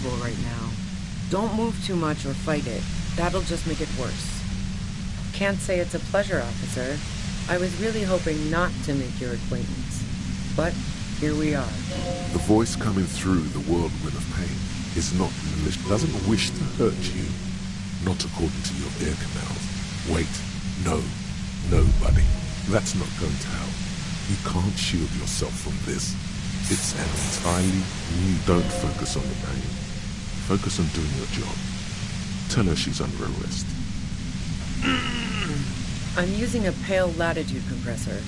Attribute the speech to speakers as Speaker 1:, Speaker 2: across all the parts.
Speaker 1: uncomfortable right now. Don't move too much or fight it. That'll just make it worse. Can't say it's a pleasure, officer. I was really hoping not to make your acquaintance. But here we are.
Speaker 2: The voice coming through the whirlwind of pain is not malicious. Doesn't wish to hurt you. Not according to your ear canals. Wait. No. No, buddy. That's not going to help. You can't shield yourself from this. It's an entirely new... Don't focus on the pain. Focus on doing your job. Tell her she's under arrest.
Speaker 1: I'm using a pale latitude compressor.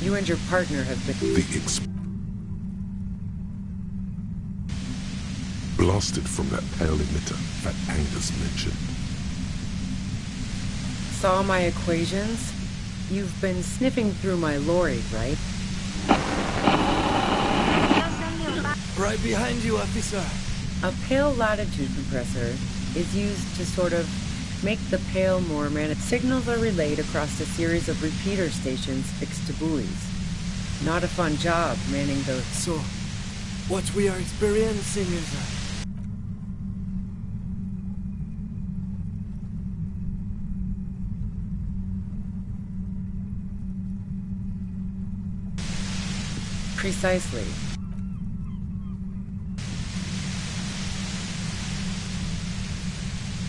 Speaker 1: You and your partner have been...
Speaker 2: Blasted from that pale emitter that Angus mentioned.
Speaker 1: Saw my equations? You've been sniffing through my lorry, right?
Speaker 3: Right behind you, officer.
Speaker 1: A pale latitude compressor is used to sort of make the pale more magnetic. Signals are relayed across a series of repeater stations fixed to buoys. Not a fun job manning those.
Speaker 3: So, what we are experiencing is
Speaker 1: Precisely.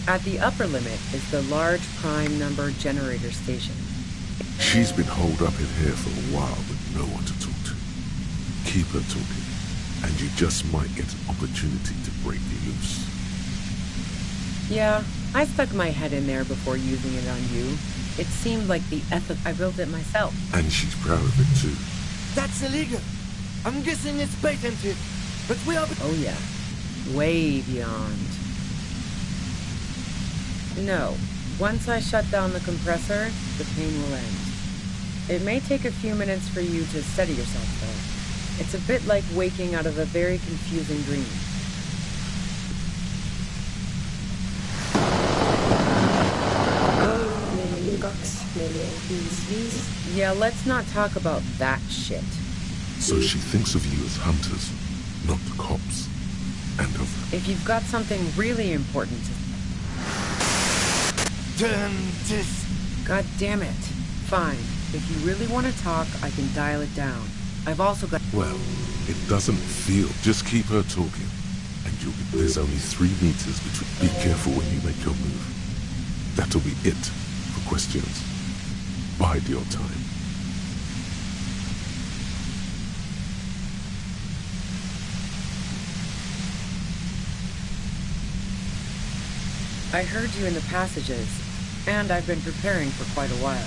Speaker 1: At the upper limit is the large prime number generator station.
Speaker 2: She's been holed up in here for a while with no one to talk to. Keep her talking, and you just might get an opportunity to break you loose.
Speaker 1: Yeah, I stuck my head in there before using it on you. It seemed like the ethic. I built it myself.
Speaker 2: And she's proud of it too.
Speaker 3: that's illegal. I'm guessing it's patented, but we are...
Speaker 1: Oh yeah, way beyond. No, once I shut down the compressor, the pain will end. It may take a few minutes for you to steady yourself, though. It's a bit like waking out of a very confusing dream. Yeah, let's not talk about that shit.
Speaker 2: So she thinks of you as hunters, not the cops. And of...
Speaker 1: If you've got something really important to... God damn it. Fine. If you really want to talk, I can dial it down. I've also got...
Speaker 2: Well, it doesn't feel... Just keep her talking. And you'll be... There's only 3 meters between... Be careful when you make your move. That'll be it for questions. Bide your time.
Speaker 1: I heard you in the passages, and I've been preparing for quite a while.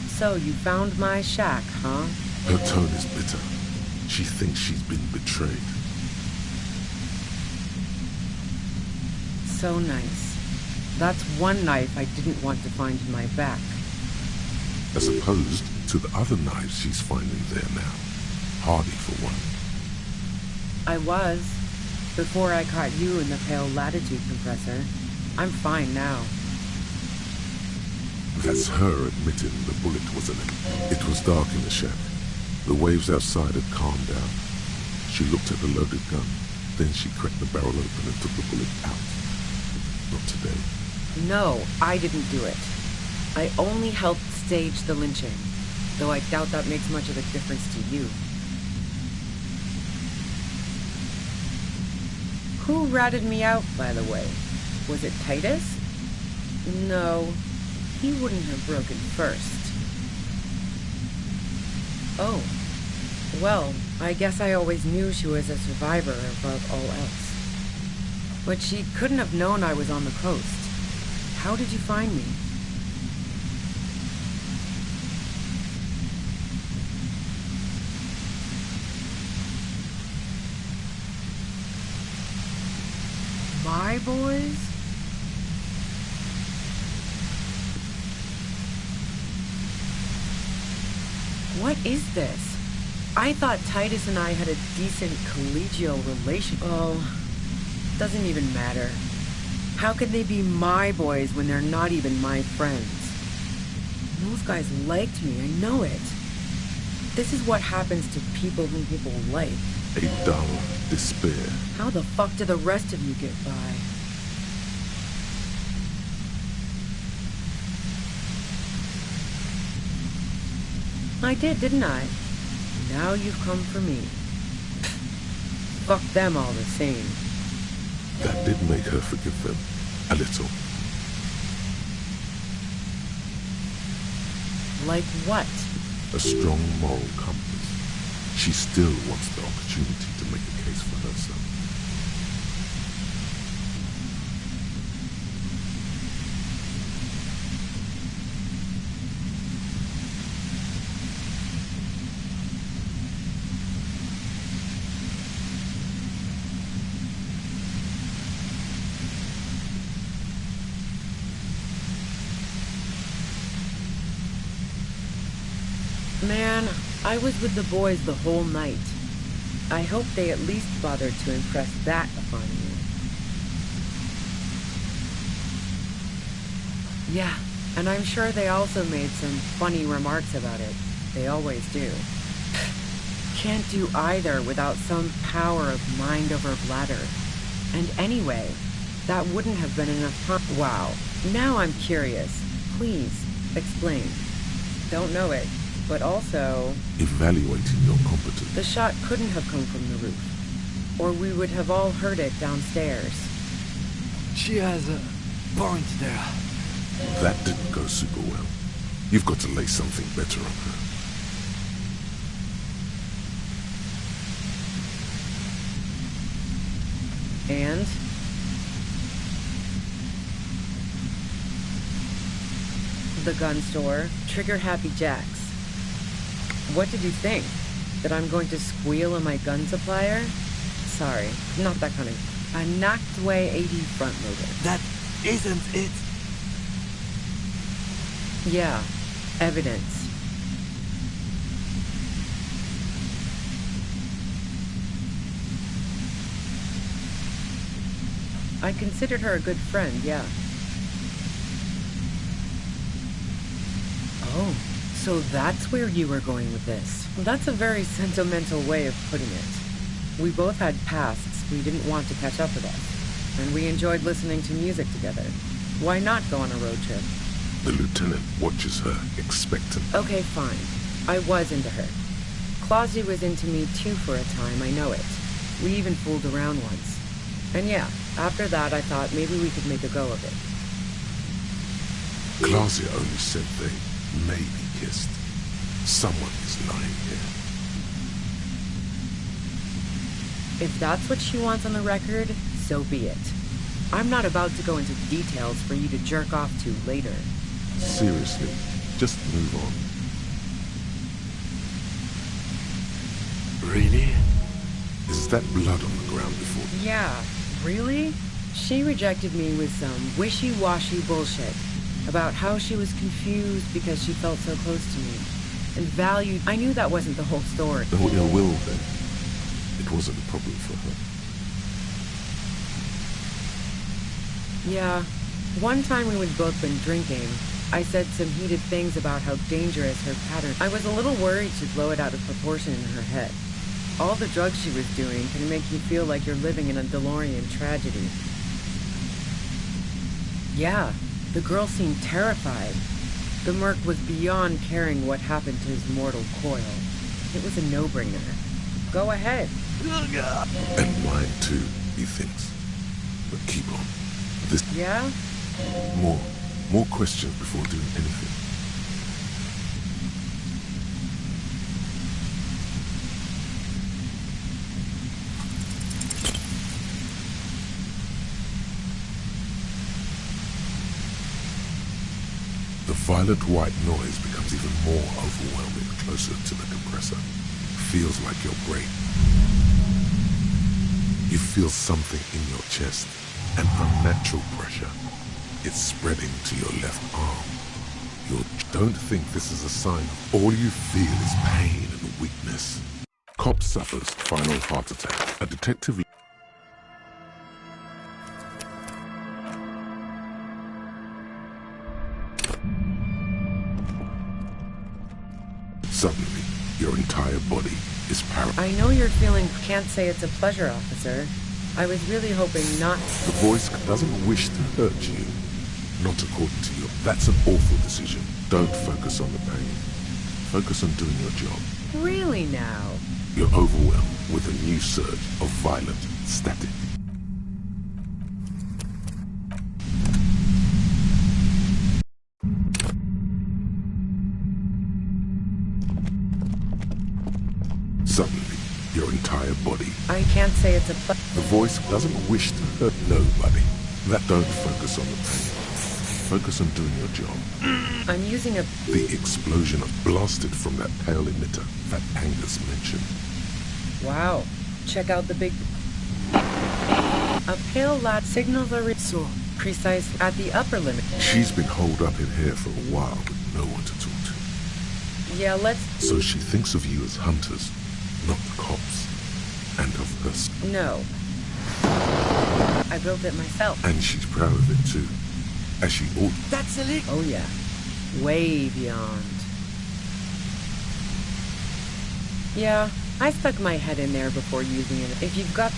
Speaker 1: So, you found my shack, huh?
Speaker 2: Her tone is bitter. She thinks she's been betrayed.
Speaker 1: So nice. That's one knife I didn't want to find in my back.
Speaker 2: As opposed to the other knives she's finding there now. Hardy for one.
Speaker 1: I was, before I caught you in the pale latitude compressor. I'm fine now.
Speaker 2: That's her admitting the bullet was in it. It was dark in the shack. The waves outside had calmed down. She looked at the loaded gun. Then she cracked the barrel open and took the bullet out. Not today.
Speaker 1: No, I didn't do it. I only helped stage the lynching, though I doubt that makes much of a difference to you. Who ratted me out, by the way? Was it Titus? No, he wouldn't have broken first. Oh, well, I guess I always knew she was a survivor above all else. But she couldn't have known I was on the coast. How did you find me? My boys? What is this? I thought Titus and I had a decent collegial relation. Oh, doesn't even matter. How could they be my boys when they're not even my friends? Those guys liked me, I know it. This is what happens to people whom people like.
Speaker 2: A dull despair.
Speaker 1: How the fuck do the rest of you get by? I did, didn't I? Now you've come for me. Fuck them all the same.
Speaker 2: That did make her forgive them. A little.
Speaker 1: Like what?
Speaker 2: A strong moral compass. She still wants the opportunity to make a case for herself.
Speaker 1: Man, I was with the boys the whole night. I hope they at least bothered to impress that upon you. Yeah, and I'm sure they also made some funny remarks about it. They always do. Can't do either without some power of mind over bladder. And anyway, that wouldn't have been enough time. Wow. Now I'm curious. Please, explain. Don't know it. But also,
Speaker 2: Evaluating your competence.
Speaker 1: the shot couldn't have come from the roof, or we would have all heard it downstairs.
Speaker 3: She has a point there.
Speaker 2: That didn't go super well. You've got to lay something better on her.
Speaker 1: And? The gun store, Trigger Happy Jacks. What did you think? That I'm going to squeal on my gun supplier? Sorry, not that kind of... A knocked-away 80 front loader.
Speaker 3: That isn't it.
Speaker 1: Yeah, evidence. I considered her a good friend, yeah. Oh, so that's where you were going with this. That's a very sentimental way of putting it. We both had pasts we didn't want to catch up with us, and we enjoyed listening to music together. Why not go on a road trip?
Speaker 2: The lieutenant watches her, expectant.
Speaker 1: Okay, fine. I was into her. Clausy was into me too for a time, I know it. We even fooled around once. And yeah, after that I thought maybe we could make a go of it.
Speaker 2: Clausia only said they maybe kissed. Someone is lying here.
Speaker 1: If that's what she wants on the record, so be it. I'm not about to go into details for you to jerk off to later.
Speaker 2: Seriously, just move on.
Speaker 3: Really?
Speaker 2: Is that blood on the ground before you?
Speaker 1: Yeah, really? She rejected me with some wishy-washy bullshit about how she was confused because she felt so close to me and valued. I knew that wasn't the whole story.
Speaker 2: No ill will then. It wasn't a problem for her.
Speaker 1: Yeah, one time when we'd both been drinking, I said some heated things about how dangerous her pattern. I was a little worried she'd blow it out of proportion in her head. All the drugs she was doing can make you feel like you're living in a DeLorean tragedy. Yeah, the girl seemed terrified. The merc was beyond caring what happened to his mortal coil. It was a no-brainer. Go ahead.
Speaker 2: And mine too, he thinks. But keep on. This...
Speaker 1: Yeah?
Speaker 2: More questions before doing anything. The violet-white noise becomes even more overwhelming closer to the compressor. Feels like your brain. You feel something in your chest, an unnatural pressure. It's spreading to your left arm. You don't think this is a sign. All you feel is pain and weakness. Cop suffers final heart attack. A detective... Suddenly, Your entire body is paralyzed.
Speaker 1: I know you're feeling... Can't say it's a pleasure, officer. I was really hoping not...
Speaker 2: The voice doesn't wish to hurt you. Not according to you. That's an awful decision. Don't focus on the pain. Focus on doing your job.
Speaker 1: Really now?
Speaker 2: You're overwhelmed with a new surge of violent static. Suddenly, your entire body.
Speaker 1: I can't say it's a
Speaker 2: The voice doesn't wish to hurt nobody. That don't focus on the pain. Focus on doing your job.
Speaker 1: I'm using a...
Speaker 2: The explosion blasted from that pale emitter that Angus mentioned.
Speaker 1: Wow. Check out the big... A pale light signals are so precise at the upper limit.
Speaker 2: She's been holed up in here for a while with no one to talk to.
Speaker 1: Yeah, let's...
Speaker 2: So she thinks of you as hunters, not the cops. And of us.
Speaker 1: No. I built it myself.
Speaker 2: And she's proud of it too. As she ought.
Speaker 3: That's a leak.
Speaker 1: Oh yeah. Way beyond. Yeah, I stuck my head in there before using it. If you've got...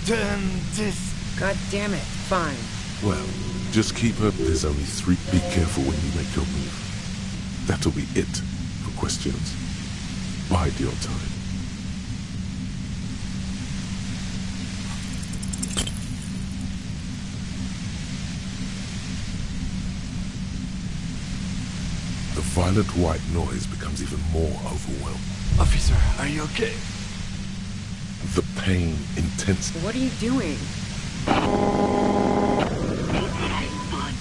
Speaker 3: Turn this.
Speaker 1: God damn it. Fine.
Speaker 2: Well, just keep her. There's only 3. Be careful when you make your move. That'll be it for questions. Bide your time. The violent white noise becomes even more overwhelming.
Speaker 3: Officer, are you okay?
Speaker 2: The pain intense.
Speaker 1: What are you doing?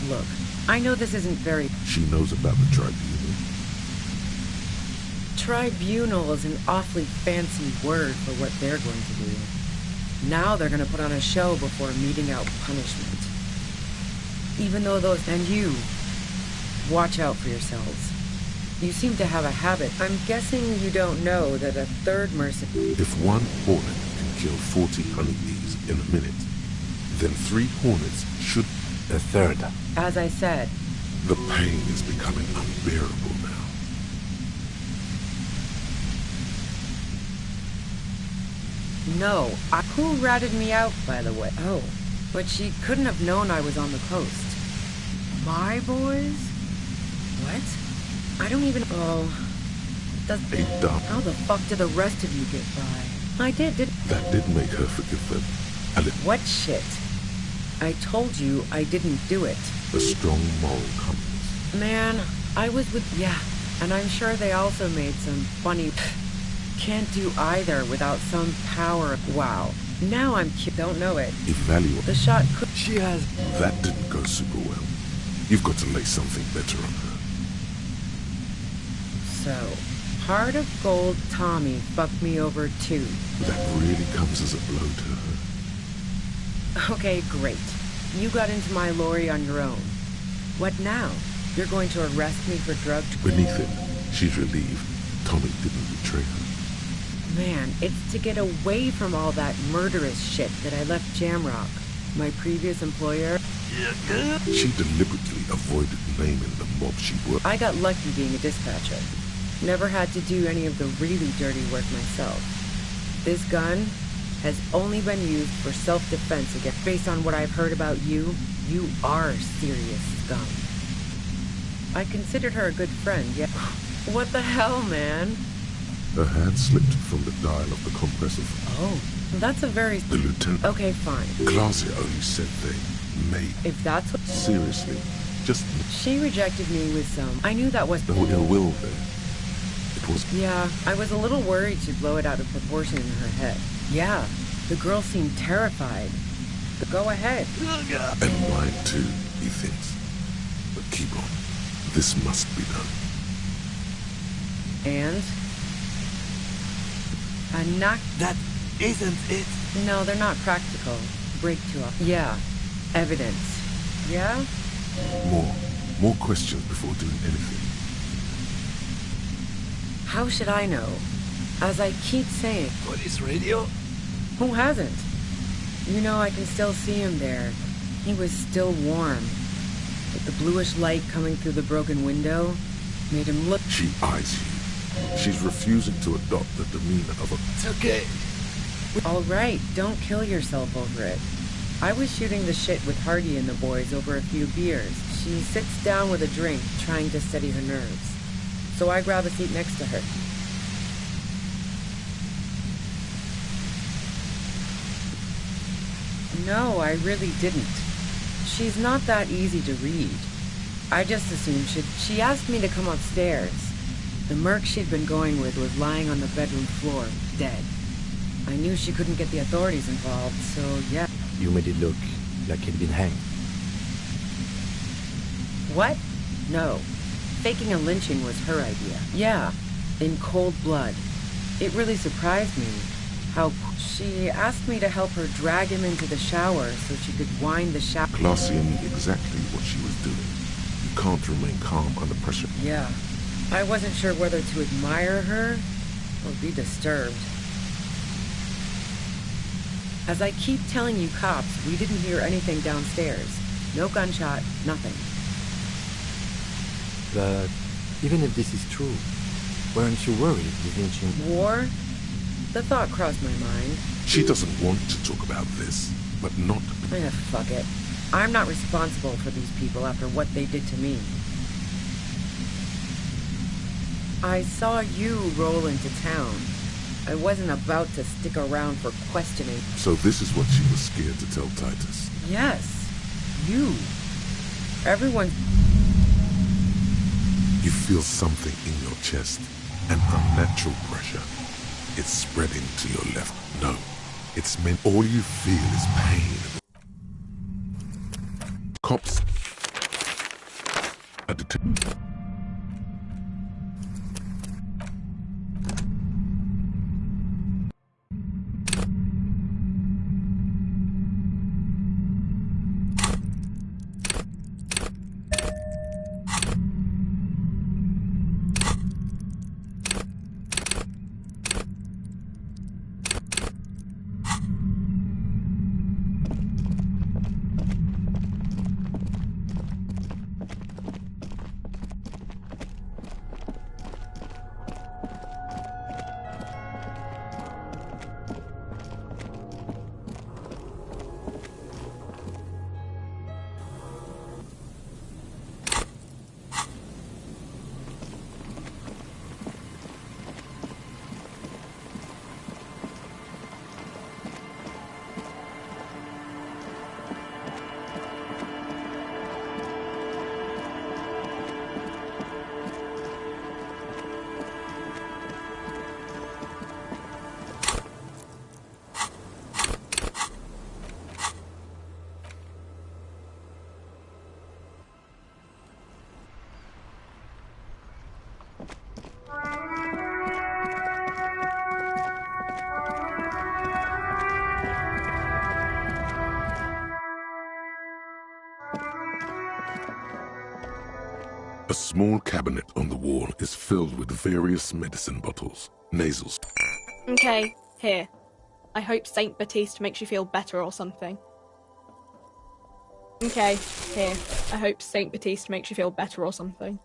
Speaker 1: Look, I know this isn't very...
Speaker 2: She knows about the tribunal.
Speaker 1: Tribunal is an awfully fancy word for what they're going to do. Now they're going to put on a show before meting out punishment. Even though those... And you... Watch out for yourselves. You seem to have a habit. I'm guessing you don't know that a third mercenary...
Speaker 2: If one hornet can kill 40 honeybees in a minute, then 3 hornets should... A third.
Speaker 1: As I said,
Speaker 2: The pain is becoming unbearable now.
Speaker 1: no. Who ratted me out, by the way? Oh, but she couldn't have known I was on the coast. My boys? What? I don't even... Oh. Does...
Speaker 2: A dumb.
Speaker 1: How the fuck did the rest of you get by? I did.
Speaker 2: That did make her forgive them. A little.
Speaker 1: What shit? I told you I didn't do it.
Speaker 2: A strong moral compass.
Speaker 1: Man, I was with... Yeah, and I'm sure they also made some funny... Can't do either without some power. Wow. Now I'm... Don't know it.
Speaker 2: Evaluate.
Speaker 1: The shot could...
Speaker 3: She has...
Speaker 2: That didn't go super well. You've got to lay something better on her.
Speaker 1: So, Heart of Gold Tommy fucked me over too.
Speaker 2: That really comes as a blow to her.
Speaker 1: Okay, great. You got into my lorry on your own. What now? You're going to arrest me for drug...
Speaker 2: Beneath it, she's relieved Tommy didn't betray her.
Speaker 1: Man, it's to get away from all that murderous shit that I left Jamrock, my previous employer.
Speaker 2: She deliberately avoided naming the mob she worked.
Speaker 1: I got lucky being a dispatcher. Never had to do any of the really dirty work myself. This gun has only been used for self-defense against... Based on what I've heard about you, you are serious scum. I considered her a good friend, yet... What the hell, man?
Speaker 2: Her hand slipped from the dial of the compressor.
Speaker 1: Oh, that's a very...
Speaker 2: The lieutenant...
Speaker 1: Okay, fine.
Speaker 2: Glasia only said they may...
Speaker 1: If that's what...
Speaker 2: Seriously, just...
Speaker 1: She rejected me with some... I knew that was...
Speaker 2: No ill will there. It was...
Speaker 1: Yeah, I was a little worried she'd blow it out of proportion in her head. Yeah, the girl seemed terrified. But go ahead.
Speaker 2: And mine too, he thinks. But keep on. This must be done.
Speaker 1: And? A knock...
Speaker 3: That isn't it.
Speaker 1: No, they're not practical. Break too often. Yeah. Evidence. Yeah?
Speaker 2: More questions before doing anything.
Speaker 1: How should I know? As I keep saying...
Speaker 3: Police radio?
Speaker 1: Who hasn't? You know, I can still see him there. He was still warm. But the bluish light coming through the broken window made him look...
Speaker 2: She eyes you, She's refusing to adopt the demeanor of a...
Speaker 3: It's okay.
Speaker 1: All right, don't kill yourself over it. I was shooting the shit with Hardy and the boys over a few beers. She sits down with a drink, trying to steady her nerves. So I grab a seat next to her. No, I really didn't. She's not that easy to read. I just assumed she asked me to come upstairs. The merc she'd been going with was lying on the bedroom floor, dead. I knew she couldn't get the authorities involved, so yeah.
Speaker 4: You made it look like he'd been hanged.
Speaker 1: What? No. Faking a lynching was her idea. Yeah, in cold blood. It really surprised me how she asked me to help her drag him into the shower so she could wind the shower.
Speaker 2: Glacia knew exactly what she was doing. You can't remain calm under pressure.
Speaker 1: Yeah. I wasn't sure whether to admire her or be disturbed. As I keep telling you cops, we didn't hear anything downstairs. No gunshot, nothing.
Speaker 4: But even if this is true, weren't you worried with lynching?
Speaker 1: War? The thought crossed my mind.
Speaker 2: She doesn't want to talk about this, but not...
Speaker 1: Fuck it. I'm not responsible for these people after what they did to me. I saw you roll into town. I wasn't about to stick around for questioning.
Speaker 2: So this is what she was scared to tell Titus.
Speaker 1: Yes. You. Everyone...
Speaker 2: You feel something in your chest, an unnatural pressure. It's spreading to your left. No, it's meant all you feel is pain. Cops are detected. A small cabinet on the wall is filled with various medicine bottles, nasals.
Speaker 5: Okay, here. I hope Saint Baptiste makes you feel better or something. Okay, here. I hope Saint Baptiste makes you feel better or something.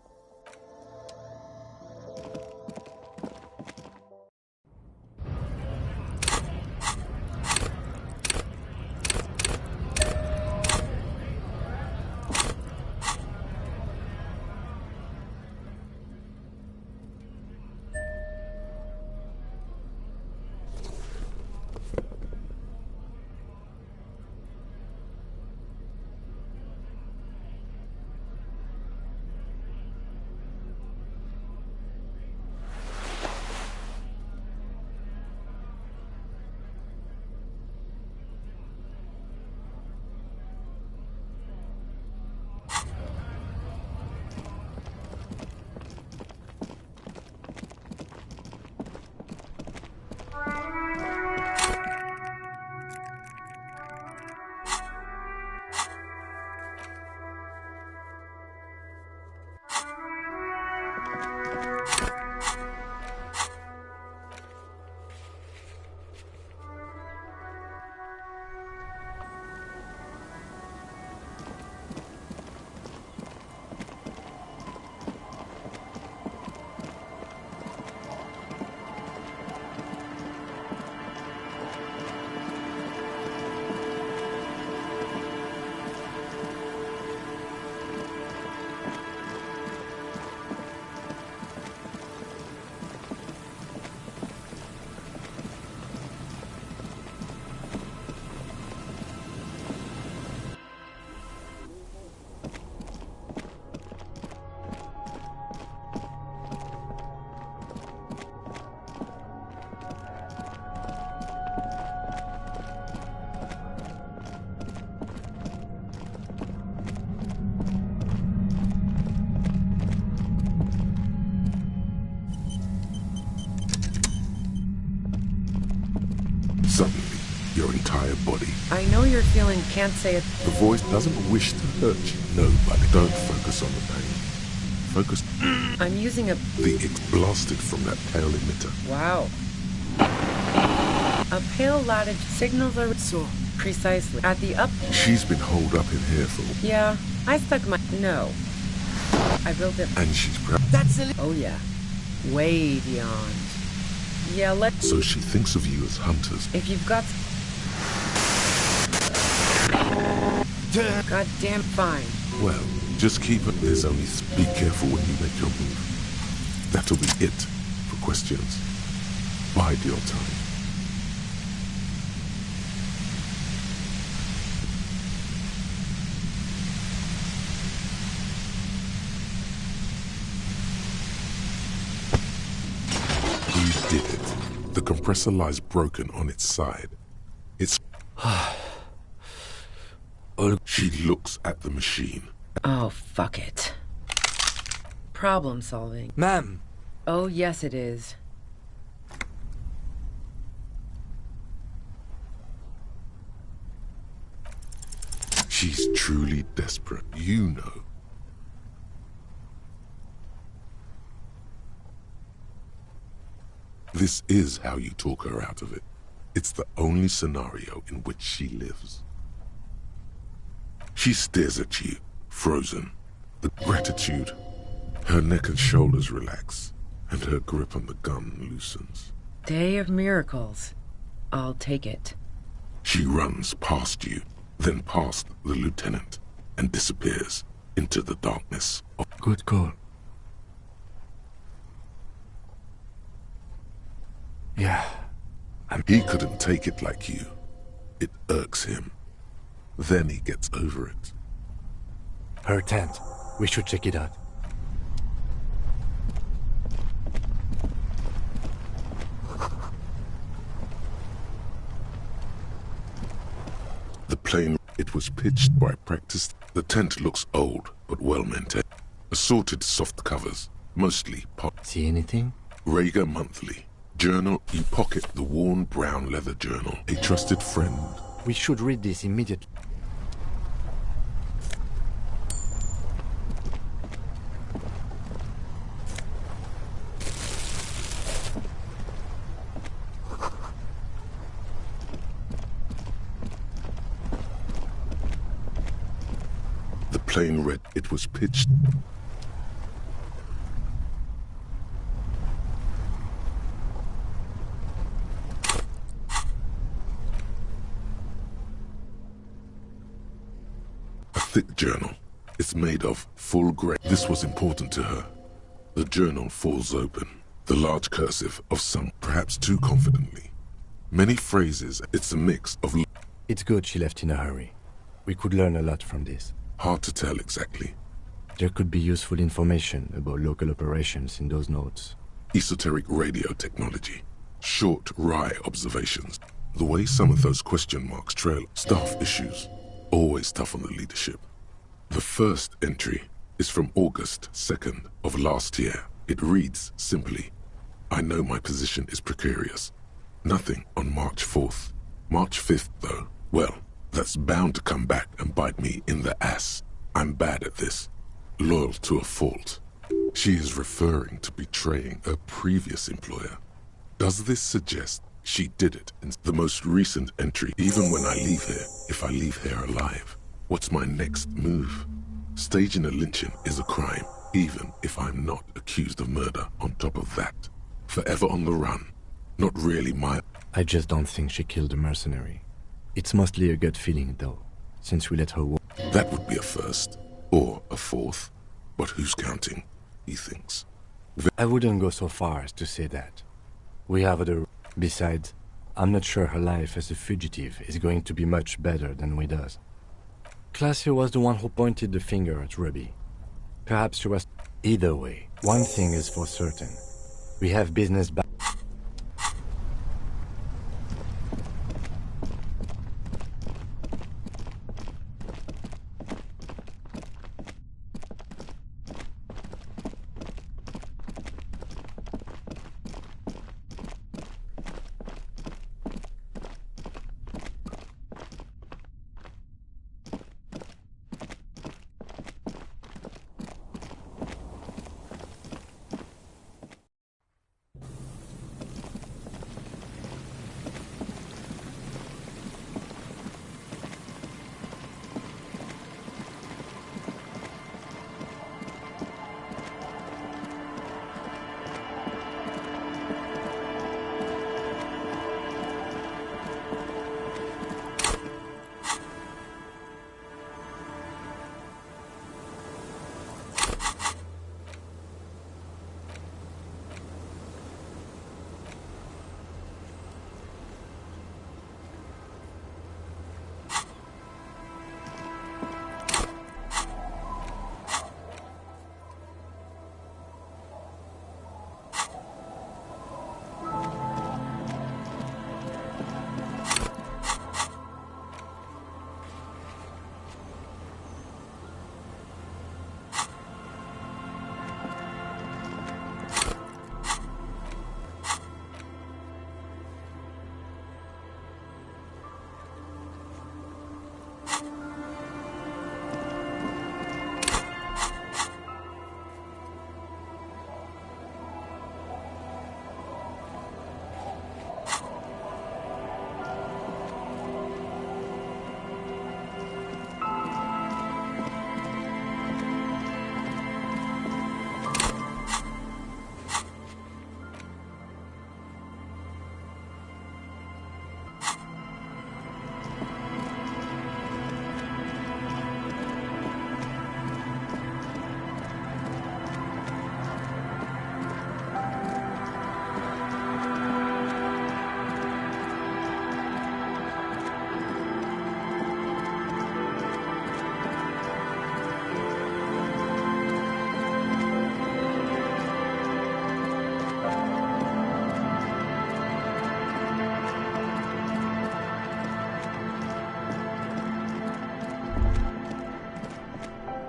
Speaker 2: Suddenly, your entire body.
Speaker 1: I know you're feeling can't say it.
Speaker 2: The voice doesn't wish to hurt you. Nobody. Don't focus on the pain. Focus.
Speaker 1: I'm using a...
Speaker 2: The X blasted from that pale emitter.
Speaker 1: Wow. A pale latitude signals are...
Speaker 3: So,
Speaker 1: Precisely. At the up...
Speaker 2: She's been holed up in here for...
Speaker 1: Yeah, I stuck my... No. I built it...
Speaker 2: And she's proud.
Speaker 3: that's a
Speaker 1: Oh yeah. Way beyond. Yeah,
Speaker 2: So she thinks of you as hunters.
Speaker 1: If you've got... God damn fine.
Speaker 2: Well, just keep it. There's only... Be careful when you make your move. That'll be it for questions. Bide your time. You did it. The compressor lies broken on its side. It's... She looks at the machine.
Speaker 1: Oh, fuck it. Problem solving.
Speaker 3: Ma'am,
Speaker 1: Oh, yes it is.
Speaker 2: She's truly desperate. You know. This is how you talk her out of it. It's the only scenario in which she lives. She stares at you, frozen. The gratitude. Her neck and shoulders relax, and her grip on the gun loosens.
Speaker 1: Day of miracles. I'll take it.
Speaker 2: She runs past you, then past the lieutenant, and disappears into the darkness.
Speaker 4: Good call. Yeah.
Speaker 2: He couldn't take it like you. It irks him. Then he gets over it.
Speaker 4: Her tent. We should check it out.
Speaker 2: The plane, it was pitched by practice. The tent looks old, but well-maintained. Assorted soft covers, mostly pot.
Speaker 4: See anything?
Speaker 2: Rager Monthly. Journal, you pocket the worn brown leather journal. A trusted friend.
Speaker 4: We should read this immediately.
Speaker 2: The plane read it was pitched. A thick journal. It's made of full gray. This was important to her. The journal falls open. The large cursive of some, perhaps too confidently. Many phrases. It's a mix of...
Speaker 4: It's good she left in a hurry. We could learn a lot from this.
Speaker 2: Hard to tell exactly.
Speaker 4: There could be useful information about local operations in those notes.
Speaker 2: Esoteric radio technology. Short, wry observations. The way some of those question marks trail. Staff issues. Always tough on the leadership. The first entry is from August 2nd of last year. It reads simply, I know my position is precarious. Nothing on March 4th. March 5th, though, well, that's bound to come back and bite me in the ass. I'm bad at this. Loyal to a fault. She is referring to betraying her previous employer. Does this suggest she did it in the most recent entry? Even when I leave here, if I leave here alive, what's my next move? Staging a lynching is a crime, even if I'm not accused of murder on top of that. Forever on the run. Not really my...
Speaker 4: I just don't think she killed a mercenary. It's mostly a gut feeling, though, since we let her walk.
Speaker 2: That would be a first, or a fourth. But who's counting, he thinks.
Speaker 4: I wouldn't go so far as to say that. We have other... Besides, I'm not sure her life as a fugitive is going to be much better than we does. Classier was the one who pointed the finger at Ruby. Perhaps she was... Either way, one thing is for certain. We have business back.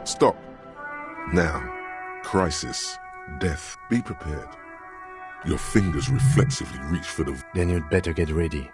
Speaker 2: Stop. Now. Crisis. Death. Be prepared. Your fingers reflexively reach for the...
Speaker 4: Then you'd better get ready.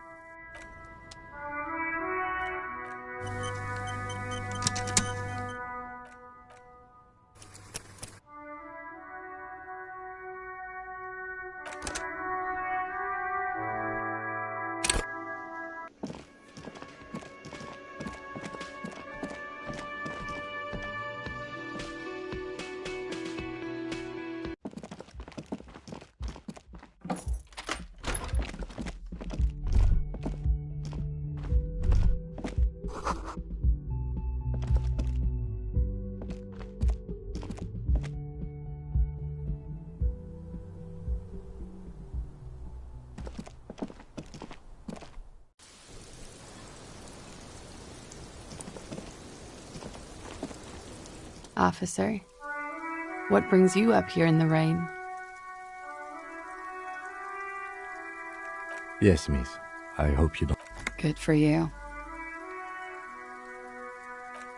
Speaker 6: Officer, what brings you up here in the rain?
Speaker 4: Yes, miss. I hope you don't...
Speaker 6: Good for you.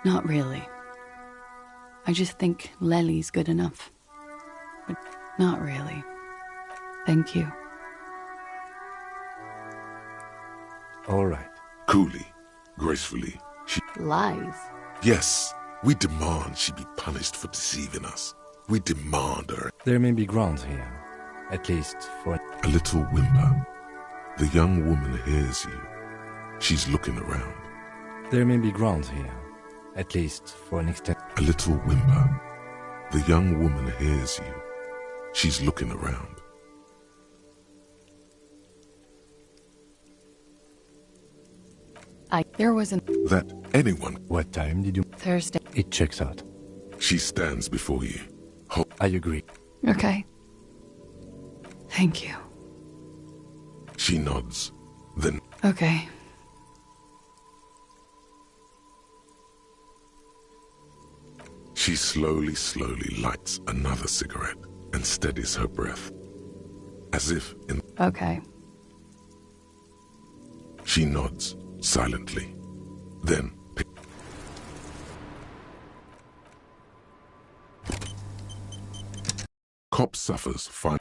Speaker 6: Not really. I just think Lely's good enough. But not really. Thank you.
Speaker 4: All right.
Speaker 2: Coolly, gracefully, she...
Speaker 6: Lies.
Speaker 2: Yes, we demand she be punished for deceiving us. We demand her...
Speaker 4: There may be grounds here. At least for...
Speaker 2: A little whimper. The young woman hears you. She's looking around.
Speaker 4: There may be grounds here. At least for an extent...
Speaker 2: A little whimper. The young woman hears you. She's looking around.
Speaker 6: There wasn't...
Speaker 2: That anyone...
Speaker 4: What time did you...
Speaker 6: Thursday.
Speaker 4: It checks out.
Speaker 2: She stands before you.
Speaker 4: I agree.
Speaker 6: Okay. Thank you.
Speaker 2: She nods. Then...
Speaker 6: Okay.
Speaker 2: She slowly lights another cigarette and steadies her breath. As if in...
Speaker 6: Okay.
Speaker 2: She nods, silently. Then... Cop suffers final...